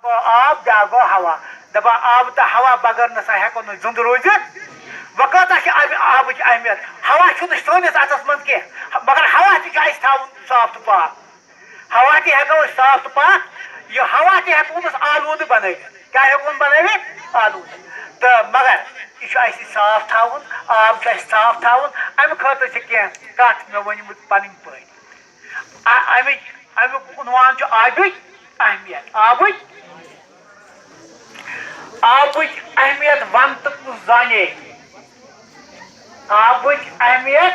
آب بیا گو ہوا دپان آب تو ہوا بغیر نسا ہیکو نا زند روزت وقت آب اہمیت ہوا سٲنِس اتھس منٛز کینٛہہ مگر ہوا تہِ چھُ اَسہِ تھاوُن صاف تہٕ پاک ہوا تہِ ہیکو أسۍ صاف تہٕ پاک یہِ ہوا تہِ ہیکون أسۍ آلوٗدٕ بنٲوِتھ کیٛاہ ہیکون بنٲوِتھ آلوٗدٕ تہٕ مگر یہِ چھُ اَسہِ صاف تھاوُن آب گژھِ صاف تھاوُن اَمہِ خٲطرٕ چھِ کینٛہہ کتھ مےٚ ؤنمٕژ پنٕنۍ پٲٹھۍ امیُک عنوان چھُ آبٕچ اہمیت آبٕچ اہمیت ون تہٕ کُس زانے آبٕچ اہمیت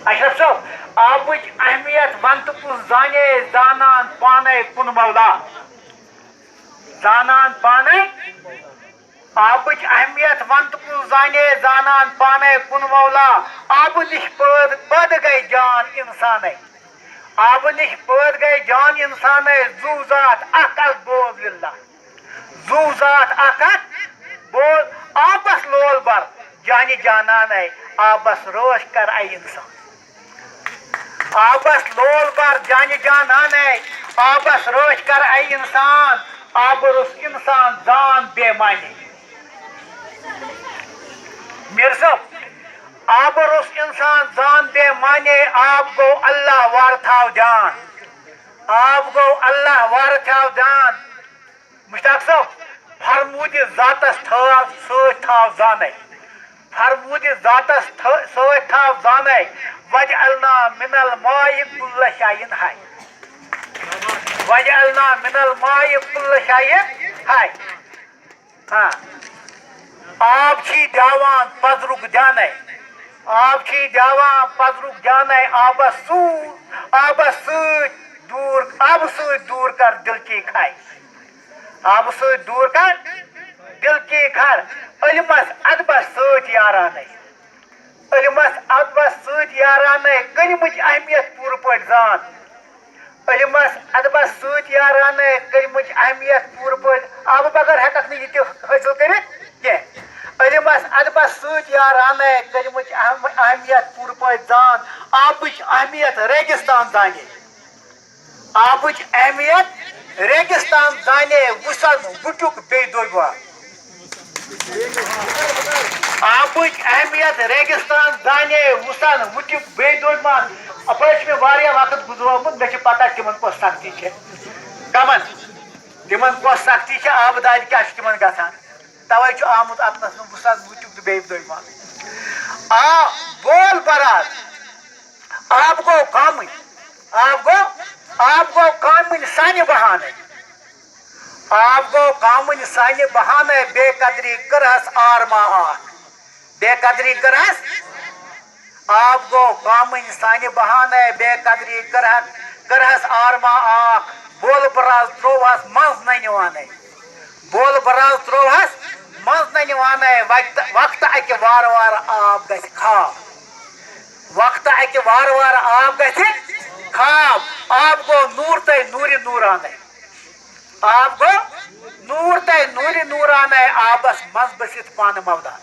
اشرف صٲب آبٕچ اہمیت ون تہٕ کُس زانے زانان پانے کُن مولا زانان پانے آبٕچ اہمیت ون تہٕ کُس زانے زانان پانے کُن مولا آبہٕ نِش پٲدٕ گٔے جان انسانے آبہٕ نِش پٲدٕ گٔے جان انسانے زو ذات اکھ اکھ بوز للہ زو ذات اکھ اکھ بوز آبس لول بر جانہِ جانانے آبس روش کر اے انسان آبس لول بر جانہِ جانانے آبس روش کر اے انسان آب روٚس انسان زان بے معنی میر صٲب آب روٚس انسان زان بے معنی آب گو اللہ وار تھاو جان آب گو اللہ وار تھاو جان مشتاق صٲب فرمودِ ذاتس سۭتۍ تھاو زانے فرمودِ ذاتس سۭتۍ تھاو زانے وجعلنا من الماء كل شيء حي وجعلنا من الماء كل شيء حي آب چھی داوان پزرُک جانے آب چھی داوان پزرُک جانے آبس سۭتۍ دوٗر کر دل کی کھاے آبہٕ سۭتۍ دوٗر کر دل کی کھر علمس ادبس سۭتۍ یارانے علمس ادبس سۭتۍ یارانے کلمٕچ اہمیت پوٗرٕ پٲٹھۍ زان علمس ادبس سۭتۍ یارانے کلمٕچ اہمیت پوٗرٕ پٲٹھۍ آبہٕ بغٲر ہیککھ نہٕ یہِ تہِ حٲصِل کٔرِتھ کینٛہہ علمس ادبس سۭتۍ یارانے کلمٕچ اہمیت پوٗرٕ پٲٹھۍ زان آبٕچ اہمیت ریگستان زانے آبٕچ اہمیت ریگستان زانے وُسن وُٹیُک بیٚیہِ دوٚبۍ آبٕچ اہمیت ریگستان زانے وُسن وُٹیُک بیٚیہِ دوٚبۍ اپٲرۍ چھُ مےٚ واریاہ وقت گُزرومُت مےٚ چھِ پتہ تِمن کۄس سختی چھِ کمن تِمن کۄس سختی چھِ آبہٕ دادِ کیٛاہ چھُ تِمن گژھان توے چھُ آمُت اتنس منٛز وُسن وُٹیُک تہٕ بیٚیہِ دوٚبۍ بول براد آب گوٚو کامٕنۍ آب گوٚو کامٕنۍ سانہِ بہانے آب گوٚو کامٕنۍ سانہِ بہانے بے قدری کٔرہس آرما اکھ بے قدری کٔرہس آب گوٚو کامٕنۍ سانہِ بہانے بے قدری کٔرہس آرما اکھ بولہٕ براز ترووہس منٛز ننہِ وانَے بولہٕ براز ترووہس منٛز ننہِ وانَے وقتہٕ اکہِ وارٕ وارٕ آب گژھِ خاب وقتہٕ اکہِ وارٕ وارٕ آب گژھِ خاب آب گوٚو نوٗر تے نوٗرِ نوٗرانَے آب گوٚو نوٗر تے نوٗرِ نوٗرانَے آبس منٛز بٔسِتھ پانہٕ مودان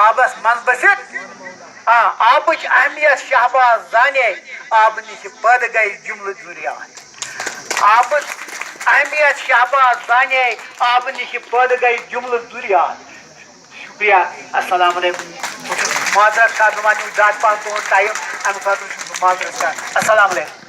آبس منٛز بٔسِتھ آبٕچ اہمیت شہباز زانے آبہٕ نِش پٲدٕ گٔے جملہٕ ذُریات آبٕچ اہمیت شہباز زانے آبہٕ نِش پٲدٕ گٔے جملہٕ ذُریات شُکریہ السلام علیکم بہٕ چھُس معذرت کران بہٕ ما نِمہٕ زیادٕ پہن تُہُنٛد ٹایم امہِ خٲطرٕ چھُس بہٕ معذرت کران السلام علیکم